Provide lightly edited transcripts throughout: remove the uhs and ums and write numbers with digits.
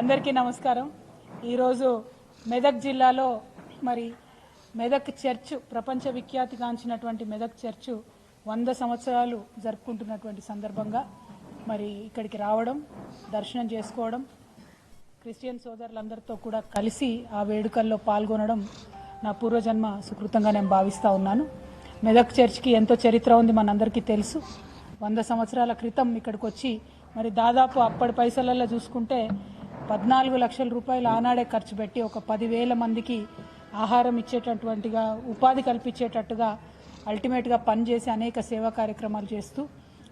అందరికీ నమస్కారం। ఈరోజు మెదక్ జిల్లాలో మరి మెదక్ చర్చ్ ప్రపంచ విఖ్యాతిగాంచినటువంటి మెదక్ చర్చ్ 100 సంవత్సరాలు జరుపుకుంటున్నటువంటి సందర్భంగా మరి ఇక్కడికి రావడం, దర్శనం చేసుకోవడం, క్రిస్టియన్ సోదరులందరితో కూడా కలిసి ఆ వేడుకల్లో పాల్గొనడం నా పూర్వజన్మ సుకృతంగా నేను భావిస్తా ఉన్నాను। మెదక్ చర్చ్కి ఎంతో చరిత్ర ఉంది, మనందరికీ తెలుసు। 100 సంవత్సరాల క్రితం ఇక్కడికి వచ్చి మరి దాదాపు అప్పటి పైసలలో చూసుకుంటే 14 లక్షల రూపాయలు ఆనాడే ఖర్చు పెట్టి ఒక 10,000 మందికి ఆహారం ఇచ్చేటటువంటిగా, ఉపాధి కల్పించేటట్టుగా అల్టిమేట్గా పనిచేసి అనేక సేవా కార్యక్రమాలు చేస్తూ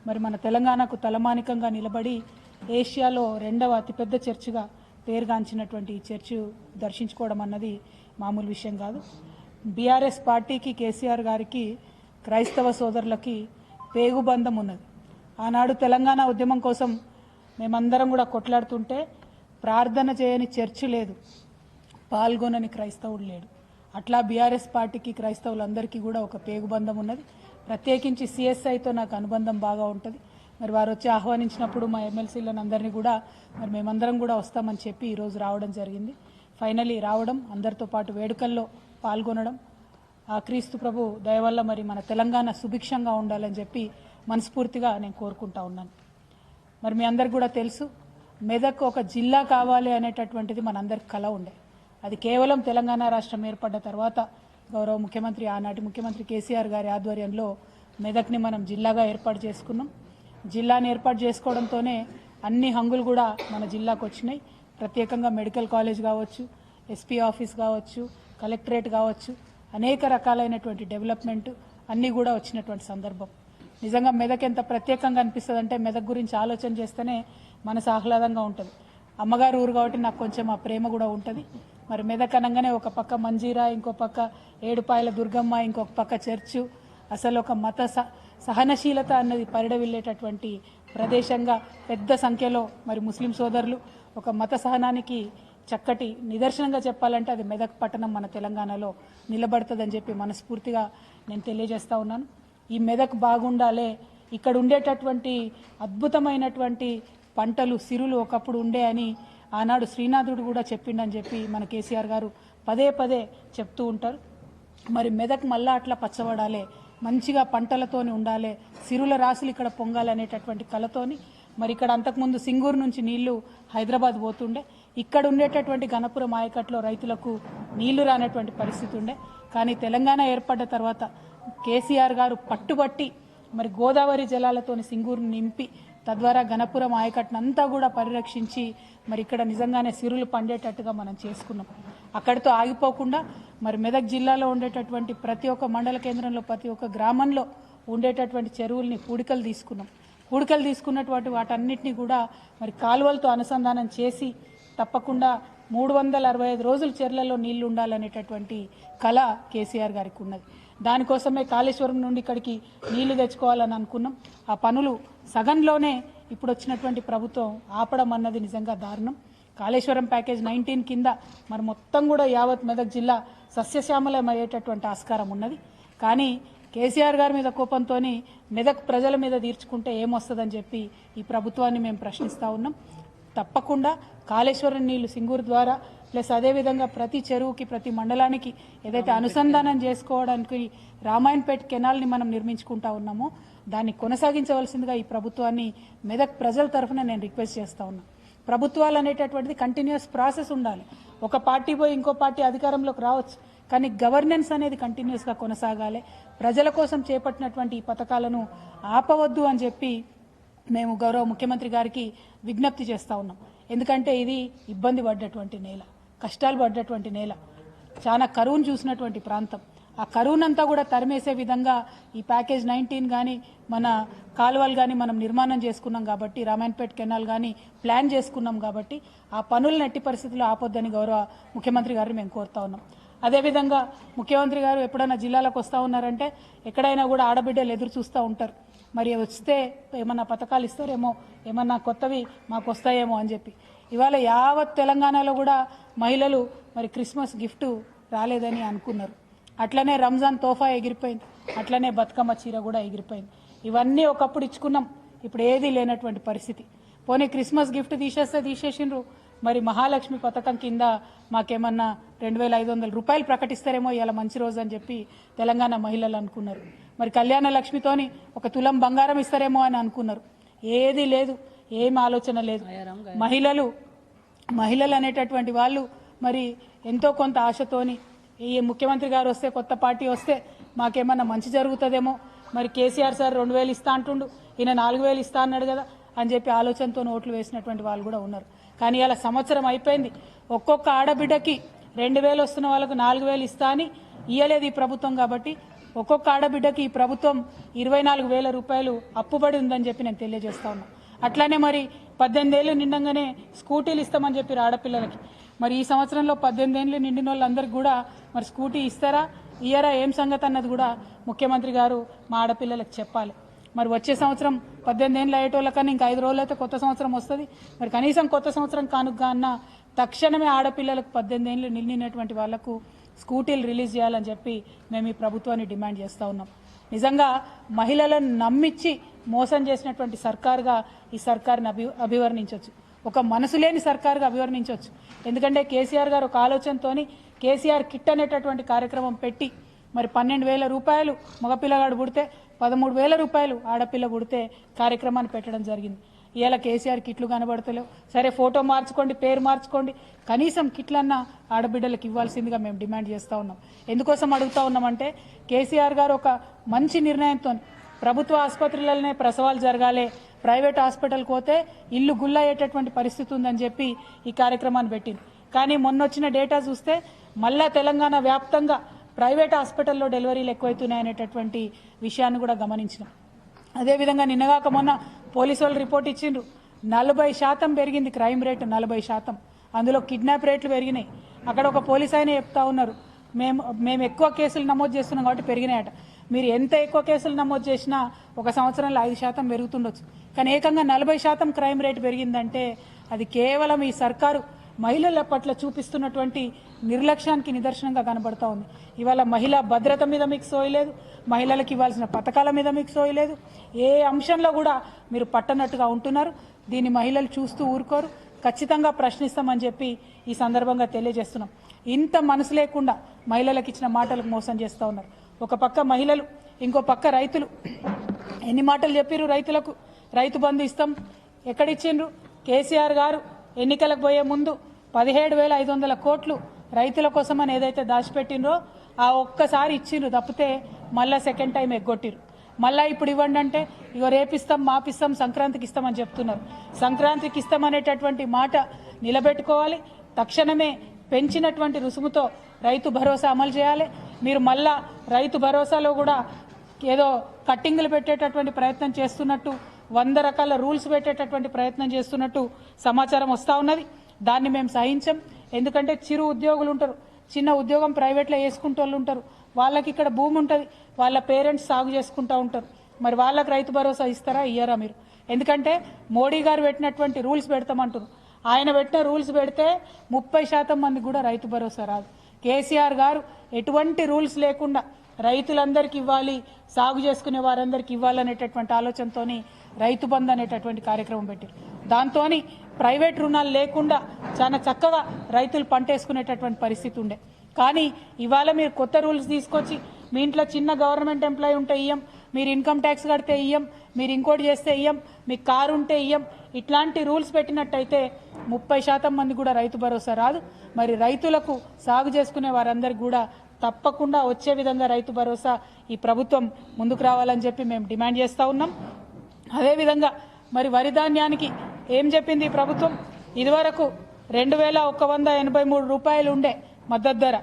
మరి మన తెలంగాణకు తలమానికంగా నిలబడి ఏషియాలో 2వ అతిపెద్ద చర్చిగా పేరుగాంచినటువంటి ఈ చర్చ్ దర్శించుకోవడం అన్నది మామూలు విషయం కాదు। బీఆర్ఎస్ పార్టీకి, కేసీఆర్ గారికి, క్రైస్తవ సోదరులకి పేగుబంధం ఉన్నది। ఆనాడు తెలంగాణ ఉద్యమం కోసం మేమందరం కూడా కొట్లాడుతుంటే ప్రార్థన చేయని చర్చి లేదు, పాల్గొనని క్రైస్తవుడు లేడు। అట్లా బీఆర్ఎస్ పార్టీకి, క్రైస్తవులందరికీ కూడా ఒక పేగుబంధం ఉన్నది। ప్రత్యేకించి సిఎస్ఐతో నాకు అనుబంధం బాగా ఉంటుంది। మరి వారు వచ్చి ఆహ్వానించినప్పుడు మా ఎమ్మెల్సీలను అందరినీ కూడా మరి మేమందరం కూడా వస్తామని చెప్పి ఈరోజు రావడం జరిగింది। ఫైనలీ రావడం, అందరితో పాటు వేడుకల్లో పాల్గొనడం, ఆ క్రీస్తు ప్రభు దయ వల్ల మరి మన తెలంగాణ సుభిక్షంగా ఉండాలని చెప్పి మనస్ఫూర్తిగా నేను కోరుకుంటా ఉన్నాను। మరి మీ అందరికి కూడా తెలుసు, మెదక్ ఒక జిల్లా కావాలి అనేటటువంటిది మనందరికి కల ఉండే। అది కేవలం తెలంగాణ రాష్ట్రం ఏర్పడ్డ తర్వాత గౌరవ ముఖ్యమంత్రి, ఆనాటి ముఖ్యమంత్రి కేసీఆర్ గారి ఆధ్వర్యంలో మెదక్ని మనం జిల్లాగా ఏర్పాటు చేసుకున్నాం। జిల్లాని ఏర్పాటు చేసుకోవడంతోనే అన్ని హంగులు కూడా మన జిల్లాకు వచ్చినాయి। ప్రత్యేకంగా మెడికల్ కాలేజ్ కావచ్చు, ఎస్పీ ఆఫీస్ కావచ్చు, కలెక్టరేట్ కావచ్చు, అనేక రకాలైనటువంటి డెవలప్మెంట్ అన్నీ కూడా వచ్చినటువంటి సందర్భం। నిజంగా మెదక్ ఎంత ప్రత్యేకంగా అనిపిస్తుంది అంటే, మెదక్ గురించి ఆలోచన చేస్తేనే మనసు ఆహ్లాదంగా ఉంటుంది। అమ్మగారు ఊరు కాబట్టి నాకు కొంచెం ఆ ప్రేమ కూడా ఉంటుంది। మరి మెదక్ అనగానే ఒక పక్క మంజీరా, ఇంకో పక్క ఏడుపాయల దుర్గమ్మ, ఇంకొక పక్క చర్చు, అసలు ఒక మత సహనశీలత అన్నది పరిడవిల్లేటటువంటి ప్రదేశంగా పెద్ద సంఖ్యలో మరి ముస్లిం సోదరులు ఒక మత సహనానికి చక్కటి నిదర్శనంగా చెప్పాలంటే అది మెదక్ పట్టణం మన తెలంగాణలో నిలబడుతుందని చెప్పి మనస్ఫూర్తిగా నేను తెలియజేస్తా ఉన్నాను। ఈ మెదక్ బాగుండాలే, ఇక్కడ ఉండేటటువంటి అద్భుతమైనటువంటి పంటలు, సిరులు ఒకప్పుడు ఉండే అని ఆనాడు శ్రీనాథుడు కూడా చెప్పిండని చెప్పి మన కేసీఆర్ గారు పదే పదే చెప్తూ ఉంటారు। మరి మెదక్ మళ్ళా అట్లా పచ్చబడాలి, మంచిగా పంటలతోని ఉండాలి, సిరుల రాసులు ఇక్కడ పొంగాలనేటటువంటి కలతోని మరి ఇక్కడ అంతకుముందు సింగూరు నుంచి నీళ్లు హైదరాబాద్ పోతుండే, ఇక్కడ ఉండేటటువంటి గణపురం ఆయకట్లో రైతులకు నీళ్లు రానటువంటి పరిస్థితి ఉండే। కానీ తెలంగాణ ఏర్పడ్డ తర్వాత కేసీఆర్ గారు పట్టుబట్టి మరి గోదావరి జలాలతోని సింగూరుని నింపి తద్వారా గణపురం ఆయకట్టునంతా కూడా పరిరక్షించి మరి ఇక్కడ నిజంగానే సిరులు పండేటట్టుగా మనం చేసుకున్నాం। అక్కడితో ఆగిపోకుండా మరి మెదక్ జిల్లాలో ఉండేటటువంటి ప్రతి ఒక్క మండల కేంద్రంలో, ప్రతి ఒక్క గ్రామంలో ఉండేటటువంటి చెరువుల్ని పూడికలు తీసుకున్నాం। పూడికలు తీసుకున్నటువంటి వాటన్నిటిని కూడా మరి కాలువలతో అనుసంధానం చేసి తప్పకుండా 365 రోజులు చెర్లలో నీళ్లు ఉండాలనేటటువంటి కళ కేసీఆర్ గారికి ఉన్నది। దానికోసమే కాళేశ్వరం నుండి ఇక్కడికి నీళ్లు తెచ్చుకోవాలని అనుకున్నాం। ఆ పనులు సగంలోనే ఇప్పుడు వచ్చినటువంటి ప్రభుత్వం ఆపడం అన్నది నిజంగా దారుణం। కాళేశ్వరం ప్యాకేజ్ 19 కింద మరి మొత్తం కూడా యావత్ మెదక్ జిల్లా సస్యశ్యామలం అయ్యేటటువంటి ఆస్కారం ఉన్నది। కానీ కేసీఆర్ గారి మీద కోపంతో మెదక్ ప్రజల మీద తీర్చుకుంటే ఏమొస్తుందని చెప్పి ఈ ప్రభుత్వాన్ని మేము ప్రశ్నిస్తూ ఉన్నాం। తప్పకుండా కాళేశ్వరం నీళ్లు సింగూరు ద్వారా ప్లస్ అదేవిధంగా ప్రతి చెరువుకి, ప్రతి మండలానికి ఏదైతే అనుసంధానం చేసుకోవడానికి రామాయణపేట కెనాల్ని మనం నిర్మించుకుంటా ఉన్నామో దాన్ని కొనసాగించవలసిందిగా ఈ ప్రభుత్వాన్ని మెదక్ ప్రజల తరఫున నేను రిక్వెస్ట్ చేస్తా ఉన్నా। ప్రభుత్వాలు అనేటటువంటిది కంటిన్యూస్ ప్రాసెస్ ఉండాలి। ఒక పార్టీ పోయి ఇంకో పార్టీ అధికారంలోకి రావచ్చు, కానీ గవర్నెన్స్ అనేది కంటిన్యూస్గా కొనసాగాలి। ప్రజల కోసం చేపట్టినటువంటి ఈ పథకాలను ఆపవద్దు అని చెప్పి మేము గౌరవ ముఖ్యమంత్రి గారికి విజ్ఞప్తి చేస్తూ ఉన్నాం। ఎందుకంటే ఇది ఇబ్బంది పడ్డటువంటి నేల, కష్టాలు పడ్డటువంటి నేల, చాలా కరువును చూసినటువంటి ప్రాంతం। ఆ కరువునంతా కూడా తరిమేసే విధంగా ఈ ప్యాకేజ్ 19 కానీ, మన కాలువలు కానీ మనం నిర్మాణం చేసుకున్నాం కాబట్టి, రామాయణపేట కెనాల్ కానీ ప్లాన్ చేసుకున్నాం కాబట్టి ఆ పనులను ఎట్టి పరిస్థితుల్లో ఆపొద్దని గౌరవ ముఖ్యమంత్రి గారిని మేము కోరుతా ఉన్నాం। అదేవిధంగా ముఖ్యమంత్రి గారు ఎప్పుడైనా జిల్లాలకు వస్తూ ఉన్నారంటే ఎక్కడైనా కూడా ఆడబిడ్డలు ఎదురు చూస్తూ ఉంటారు, మరి వస్తే ఏమన్నా పథకాలు ఇస్తారేమో, ఏమన్నా కొత్తవి మాకు వస్తాయేమో అని చెప్పి। ఇవాళ యావత్ తెలంగాణలో కూడా మహిళలు మరి క్రిస్మస్ గిఫ్ట్ రాలేదని అనుకున్నారు। అట్లనే రంజాన్ తోఫా ఎగిరిపోయింది, అట్లనే బతుకమ్మ చీర కూడా ఎగిరిపోయింది। ఇవన్నీ ఒకప్పుడు ఇచ్చుకున్నాం, ఇప్పుడు ఏదీ లేనటువంటి పరిస్థితి। పోనీ క్రిస్మస్ గిఫ్ట్ తీసేస్తే తీసేసిండ్రు, మరి మహాలక్ష్మి పథకం కింద మాకేమన్నా 2,500 రూపాయలు ప్రకటిస్తారేమో ఇలా మంచి రోజు అని చెప్పి తెలంగాణ మహిళలు అనుకున్నారు. మరి కళ్యాణ లక్ష్మితోని ఒక తులం బంగారం ఇస్తారేమో అని అనుకున్నారు. ఏది లేదు, ఏం ఆలోచన లేదు. మహిళలు అనేటటువంటి వాళ్ళు మరి ఎంతో కొంత ఆశతోని ఈ ముఖ్యమంత్రి గారు వస్తే, కొత్త పార్టీ వస్తే మాకేమన్నా మంచి జరుగుతుందేమో, మరి కేసీఆర్ సార్ 2,000 ఇస్తా అంటుండు, ఈయన 4,000 ఇస్తా అన్నాడు కదా అని చెప్పి ఆలోచనతో ఓట్లు వేసినటువంటి వాళ్ళు కూడా ఉన్నారు. కానీ ఇలా సంవత్సరం అయిపోయింది, ఒక్కొక్క ఆడబిడ్డకి 2,000 వస్తున్న వాళ్ళకు 4,000 ఇస్తా అని ఇయ్యలేదు ఈ ప్రభుత్వం. కాబట్టి ఒక్కొక్క ఆడబిడ్డకి ఈ ప్రభుత్వం 24,000 రూపాయలు అప్పుబడి ఉందని చెప్పి నేను తెలియజేస్తా ఉన్నా. అట్లానే మరి 18 ఏళ్ళు నిండంగానే స్కూటీలు ఇస్తామని చెప్పి ఆడపిల్లలకి, మరి ఈ సంవత్సరంలో 18 ఏళ్ళు నిండిన వాళ్ళందరికీ కూడా మరి స్కూటీ ఇస్తారా ఇయ్యరా ఏం సంగతి అన్నది కూడా ముఖ్యమంత్రి గారు మా ఆడపిల్లలకు చెప్పాలి. మరి వచ్చే సంవత్సరం 18 ఏళ్ళు అయ్యేటోళ్ళకన్నా ఇంకా 5 రోజులు అయితే కొత్త సంవత్సరం వస్తుంది. మరి కనీసం కొత్త సంవత్సరం కానుక అన్న తక్షణమే ఆడపిల్లలకు 18 ఏళ్ళు నిండినటువంటి వాళ్లకు స్కూటీలు రిలీజ్ చేయాలని చెప్పి మేము ఈ ప్రభుత్వాన్ని డిమాండ్ చేస్తూ ఉన్నాం. నిజంగా మహిళలను నమ్మించి మోసం చేసినటువంటి సర్కారుగా ఈ సర్కారుని అభివర్ణించవచ్చు, ఒక మనసు లేని సర్కారుగా అభివర్ణించవచ్చు. ఎందుకంటే కేసీఆర్ గారు ఒక ఆలోచనతోని కేసీఆర్ కిట్ అనేటటువంటి కార్యక్రమం పెట్టి మరి 12,000 రూపాయలు మగపిల్లగాడు పుడితే 13,000 రూపాయలు ఆడపిల్ల పుడితే కార్యక్రమాన్ని పెట్టడం జరిగింది. ఇవాళ కేసీఆర్ కిట్లు కనబడతలేవు. సరే ఫోటో మార్చుకోండి, పేరు మార్చుకోండి, కనీసం కిట్లన్నా ఆడబిడ్డలకు ఇవ్వాల్సిందిగా మేము డిమాండ్ చేస్తూ ఉన్నాం. ఎందుకోసం అడుగుతా ఉన్నామంటే కేసీఆర్ గారు ఒక మంచి నిర్ణయంతో ప్రభుత్వ ఆసుపత్రులలోనే ప్రసవాలు జరగాలి, ప్రైవేట్ హాస్పిటల్కి పోతే ఇల్లు గుల్లయ్యేటటువంటి పరిస్థితి ఉందని చెప్పి ఈ కార్యక్రమాన్ని పెట్టింది. కానీ మొన్నొచ్చిన డేటా చూస్తే మళ్ళా తెలంగాణ వ్యాప్తంగా ప్రైవేట్ హాస్పిటల్లో డెలివరీలు ఎక్కువైతున్నాయనేటటువంటి విషయాన్ని కూడా గమనించినాం. అదేవిధంగా నిన్నగాక మొన్న పోలీసు వాళ్ళు రిపోర్ట్ ఇచ్చిండ్రు, 40% పెరిగింది క్రైమ్ రేటు, 40%. అందులో కిడ్నాప్ రేట్లు పెరిగినాయి. అక్కడ ఒక పోలీస్ ఆయన చెప్తా ఉన్నారు, మేము ఎక్కువ కేసులు నమోదు చేస్తున్నాం కాబట్టి పెరిగినాయట. మీరు ఎంత ఎక్కువ కేసులు నమోదు చేసినా ఒక సంవత్సరంలో 5% పెరుగుతుండొచ్చు, కానీ ఏకంగా 40% క్రైమ్ రేటు పెరిగిందంటే అది కేవలం ఈ సర్కారు మహిళల పట్ల చూపిస్తున్నటువంటి నిర్లక్ష్యానికి నిదర్శనంగా కనబడతా ఉంది. ఇవాళ మహిళా భద్రత మీద మీకు సోయలేదు, మహిళలకు ఇవ్వాల్సిన పథకాల మీద మీకు సోయలేదు, ఏ అంశంలో కూడా మీరు పట్టనట్టుగా ఉంటున్నారు. దీన్ని మహిళలు చూస్తూ ఊరుకోరు, ఖచ్చితంగా ప్రశ్నిస్తామని చెప్పి ఈ సందర్భంగా తెలియజేస్తున్నాం. ఇంత మనసు లేకుండా మహిళలకు ఇచ్చిన మాటలకు మోసం చేస్తూ ఉన్నారు. ఒక పక్క మహిళలు, ఇంకో పక్క రైతులు. ఎన్ని మాటలు చెప్పారు రైతులకు, రైతు బంధు ఇస్తాం ఎక్కడిచ్చిండ్రు? కేసీఆర్ గారు ఎన్నికలకు పోయే ముందు 17,500 కోట్లు రైతుల కోసమని ఏదైతే దాచిపెట్టినరో ఆ ఒక్కసారి ఇచ్చిండ్రు తప్పితే మళ్ళా సెకండ్ టైం ఎగ్గొట్టిరు. మళ్ళా ఇప్పుడు ఇవ్వండి అంటే ఇగో రేపిస్తాం, మాపిస్తాం, సంక్రాంతికి ఇస్తామని చెప్తున్నారు. సంక్రాంతికి ఇస్తామనేటటువంటి మాట నిలబెట్టుకోవాలి. తక్షణమే పెంచినటువంటి రుసుముతో రైతు భరోసా అమలు చేయాలి. మీరు మళ్ళా రైతు భరోసాలో కూడా ఏదో కట్టింగులు పెట్టేటటువంటి ప్రయత్నం చేస్తున్నట్టు, 100 రకాల రూల్స్ పెట్టేటటువంటి ప్రయత్నం చేస్తున్నట్టు సమాచారం వస్తూ ఉన్నది. దాన్ని మేము సహించం. ఎందుకంటే చిరు ఉద్యోగులు ఉంటారు, చిన్న ఉద్యోగం ప్రైవేట్లో వేసుకుంటూ వాళ్ళు ఉంటారు, వాళ్ళకి ఇక్కడ భూమి ఉంటుంది, వాళ్ళ పేరెంట్స్ సాగు చేసుకుంటూ ఉంటారు. మరి వాళ్ళకి రైతు భరోసా ఇస్తారా ఇయ్యరా మీరు? ఎందుకంటే మోడీ గారు పెట్టినటువంటి రూల్స్ పెడతామంటారు. ఆయన పెట్టిన రూల్స్ పెడితే 30% మంది కూడా రైతు భరోసా రాదు. కేసీఆర్ గారు ఎటువంటి రూల్స్ లేకుండా రైతులందరికీ ఇవ్వాలి, సాగు చేసుకునే వారందరికీ ఇవ్వాలనేటటువంటి ఆలోచనతోని రైతు బంధు అనేటటువంటి కార్యక్రమం పెట్టారు. దాంతో ప్రైవేట్ రుణాలు లేకుండా చాలా చక్కగా రైతులు పంట వేసుకునేటటువంటి పరిస్థితి ఉండే. కానీ ఇవాళ మీరు కొత్త రూల్స్ తీసుకొచ్చి మీ ఇంట్లో చిన్న గవర్నమెంట్ ఎంప్లాయీ ఉంటే ఇయ్యం, మీరు ఇన్కమ్ ట్యాక్స్ కడితే ఇయ్యం, మీరు ఇంకోటి చేస్తే ఇయ్యం, మీకు కారు ఉంటే ఇయ్యం, ఇట్లాంటి రూల్స్ పెట్టినట్టయితే 30% మంది కూడా రైతు భరోసా రాదు. మరి రైతులకు సాగు చేసుకునే వారందరికీ కూడా తప్పకుండా వచ్చే విధంగా రైతు భరోసా ఈ ప్రభుత్వం ముందుకు రావాలని చెప్పి మేము డిమాండ్ చేస్తూ ఉన్నాం. అదేవిధంగా మరి వరి ధాన్యానికి ఏం చెప్పింది ఈ ప్రభుత్వం? ఇదివరకు 2,183 రూపాయలు ఉండే మద్దతు ధర,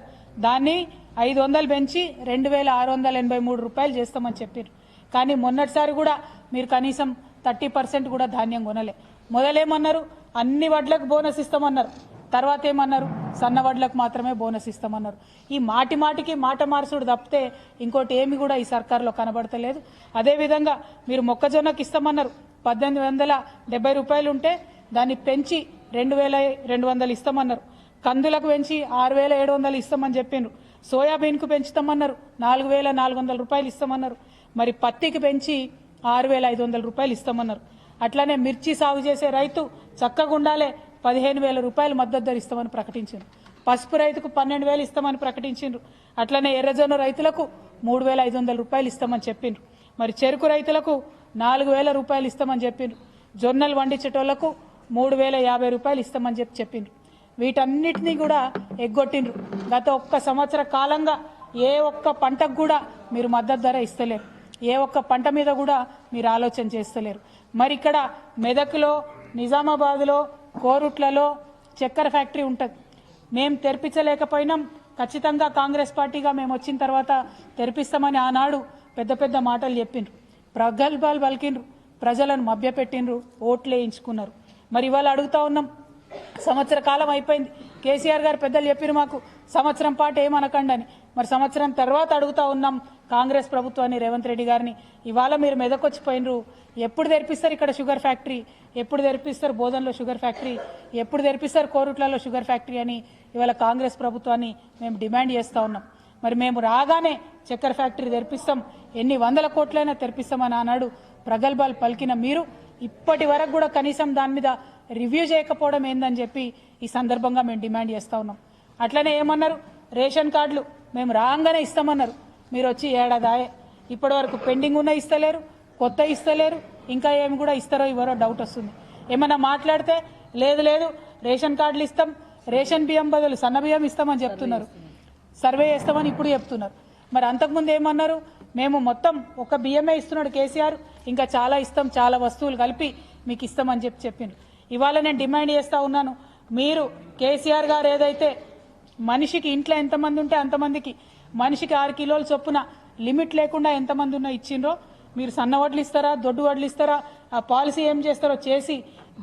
దాన్ని 500 పెంచి 2,683 రూపాయలు చేస్తామని చెప్పారు. కానీ మొన్నటిసారి కూడా మీరు కనీసం 30% కూడా ధాన్యం కొనలే. మొదలేమన్నారు, అన్ని వడ్లకు బోనస్ ఇస్తామన్నారు, తర్వాత ఏమన్నారు, సన్న వడ్లకు మాత్రమే బోనస్ ఇస్తామన్నారు. ఈ మాటికి మాట మార్చుడు తప్పితే ఇంకోటి ఏమి కూడా ఈ సర్కారులో కనబడతలేదు. అదేవిధంగా మీరు మొక్కజొన్నకి ఇస్తామన్నారు, 1,870 రూపాయలు ఉంటే దాన్ని పెంచి 2,200 ఇస్తామన్నారు. కందులకు పెంచి 6,700 ఇస్తామని చెప్పిండ్రు. సోయాబీన్కు పెంచుతామన్నారు, 4,400 రూపాయలు ఇస్తామన్నారు. మరి పత్తికి పెంచి 6,500 రూపాయలు ఇస్తామన్నారు. అట్లానే మిర్చి సాగు చేసే రైతు చక్కగా ఉండాలి, 15,000 రూపాయలు మద్దతు ధర ఇస్తామని ప్రకటించారు. పసుపు రైతుకు 12,000 ఇస్తామని ప్రకటించారు. అట్లనే ఎర్రజొన్న రైతులకు 3,500 రూపాయలు ఇస్తామని చెప్పిండ్రు. మరి చెరుకు రైతులకు 4,000 రూపాయలు ఇస్తామని చెప్పిండ్రు. జొన్నలు వండించేటోళ్లకు 3,050 రూపాయలు ఇస్తామని చెప్పిండ్రు. వీటన్నిటినీ కూడా ఎగ్గొట్టిండ్రు. గత ఒక్క సంవత్సర కాలంగా ఏ ఒక్క పంటకు కూడా మీరు మద్దతు ధర ఇస్తలేరు. ఏ ఒక్క పంట మీద కూడా మీరు ఆలోచన చేస్తలేరు. మరి ఇక్కడ మెదక్లో, నిజామాబాద్లో, కోరుట్లలో చక్కెర ఫ్యాక్టరీ ఉంటుంది. మేము తెరిపించలేకపోయినాం. ఖచ్చితంగా కాంగ్రెస్ పార్టీగా మేము వచ్చిన తర్వాత తెరిపిస్తామని ఆనాడు పెద్ద పెద్ద మాటలు చెప్పిండ్రు, ప్రగల్భాలు పలికిండ్రు, ప్రజలను మభ్యపెట్టిండ్రు, ఓట్లు వేయించుకున్నారు. మరి ఇవాళ అడుగుతా ఉన్నాం, సంవత్సర కాలం అయిపోయింది. కేసీఆర్ గారు పెద్దలు చెప్పారు మాకు సంవత్సరం పాటు ఏమనకండి అని. మరి సంవత్సరం తర్వాత అడుగుతా ఉన్నాం కాంగ్రెస్ ప్రభుత్వాన్ని, రేవంత్ రెడ్డి గారిని, ఇవాళ మీరు మెదకొచ్చిపోయినరు, ఎప్పుడు తెరిపిస్తారు ఇక్కడ షుగర్ ఫ్యాక్టరీ, ఎప్పుడు తెరిపిస్తారు బోధన్లో షుగర్ ఫ్యాక్టరీ, ఎప్పుడు తెరిపిస్తారు కోరుట్లలో షుగర్ ఫ్యాక్టరీ అని ఇవాళ కాంగ్రెస్ ప్రభుత్వాన్ని మేము డిమాండ్ చేస్తూ ఉన్నాం. మరి మేము రాగానే చక్కెర ఫ్యాక్టరీ తెరిపిస్తాం, ఎన్ని వందల కోట్లైనా తెరిపిస్తామని ఆనాడు ప్రగల్భాలు పలికిన మీరు ఇప్పటి వరకు కూడా కనీసం దాని మీద రివ్యూ చేయకపోవడం ఏందని చెప్పి ఈ సందర్భంగా మేము డిమాండ్ చేస్తూ ఉన్నాం. అట్లనే ఏమన్నారు, రేషన్ కార్డులు మేము రాగానే ఇస్తామన్నారు. మీరు వచ్చి ఏడాదాయే ఇప్పటి వరకు పెండింగ్ ఉన్న ఇస్తలేరు, కొత్త ఇస్తలేరు, ఇంకా ఏమి కూడా ఇస్తారో ఇవ్వరో డౌట్ వస్తుంది. ఏమన్నా మాట్లాడితే లేదు లేదు రేషన్ కార్డులు ఇస్తాం, రేషన్ బియ్యం బదులు సన్న బియ్యం ఇస్తామని చెప్తున్నారు, సర్వే చేస్తామని ఇప్పుడు చెప్తున్నారు. మరి అంతకుముందు ఏమన్నారు, మేము మొత్తం ఒక బియ్యమే ఇస్తున్నాడు కేసీఆర్, ఇంకా చాలా ఇస్తాం, చాలా వస్తువులు కలిపి మీకు ఇస్తామని చెప్పిండ్రు. ఇవాళ నేను డిమాండ్ చేస్తూ ఉన్నాను, మీరు కేసీఆర్ గారు ఏదైతే మనిషికి ఇంట్లో ఎంతమంది ఉంటే అంతమందికి మనిషికి 6 కిలోల చొప్పున లిమిట్ లేకుండా ఎంతమంది ఉన్నా ఇచ్చిండ్రో, మీరు సన్న వడ్లు ఇస్తారా, దొడ్డు వడ్లు ఇస్తారా, ఆ పాలసీ ఏం చేస్తారో చేసి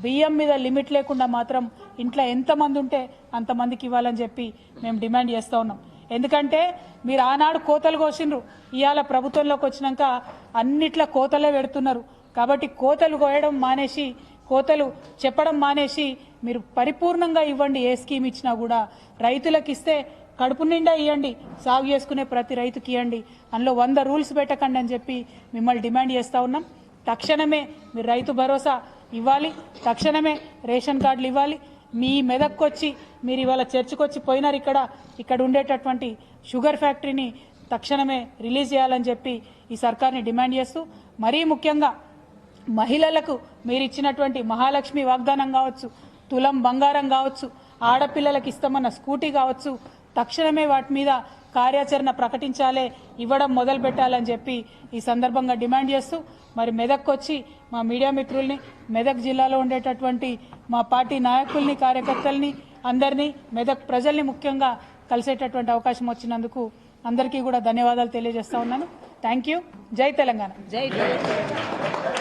బియ్యం మీద లిమిట్ లేకుండా మాత్రం ఇంట్లో ఎంతమంది ఉంటే అంతమందికి ఇవ్వాలని చెప్పి మేము డిమాండ్ చేస్తూ ఉన్నాం. ఎందుకంటే మీరు ఆనాడు కోతలు కోసిండ్రు, ఇవాళ ప్రభుత్వంలోకి వచ్చినాక అన్నిట్లా కోతలే పెడుతున్నారు. కాబట్టి కోతలు కోయడం మానేసి, కోతలు చెప్పడం మానేసి మీరు పరిపూర్ణంగా ఇవ్వండి. ఏ స్కీమ్ ఇచ్చినా కూడా రైతులకు ఇస్తే కడుపు నిండా ఇవ్వండి, సాగు చేసుకునే ప్రతి రైతుకి ఇవ్వండి, అందులో 100 రూల్స్ పెట్టకండి అని చెప్పి మిమ్మల్ని డిమాండ్ చేస్తూ ఉన్నాం. తక్షణమే మీరు రైతు భరోసా ఇవ్వాలి, తక్షణమే రేషన్ కార్డులు ఇవ్వాలి. మీ మెదక్కు వచ్చి మీరు ఇవాళ చర్చకు వచ్చి పోయినారు, ఇక్కడ ఉండేటటువంటి షుగర్ ఫ్యాక్టరీని తక్షణమే రిలీజ్ చేయాలని చెప్పి ఈ సర్కార్ని డిమాండ్ చేస్తూ, మరీ ముఖ్యంగా మహిళలకు మీరు ఇచ్చినటువంటి మహాలక్ష్మి వాగ్దానం కావచ్చు, తులం బంగారం కావచ్చు, ఆడపిల్లలకు ఇస్తామన్న స్కూటీ కావచ్చు, తక్షణమే వాటి మీద కార్యాచరణ ప్రకటించాలే, ఇవ్వడం మొదలు పెట్టాలని చెప్పి ఈ సందర్భంగా డిమాండ్ చేస్తూ, మరి మెదక్కు వచ్చి మా మీడియా మిత్రుల్ని, మెదక్ జిల్లాలో ఉండేటటువంటి మా పార్టీ నాయకుల్ని, కార్యకర్తల్ని, అందరినీ, మెదక్ ప్రజల్ని ముఖ్యంగా కలిసేటటువంటి అవకాశం వచ్చినందుకు అందరికీ కూడా ధన్యవాదాలు తెలియజేస్తా ఉన్నాను. Thank you. జై తెలంగాణ. జై తెలంగాణ.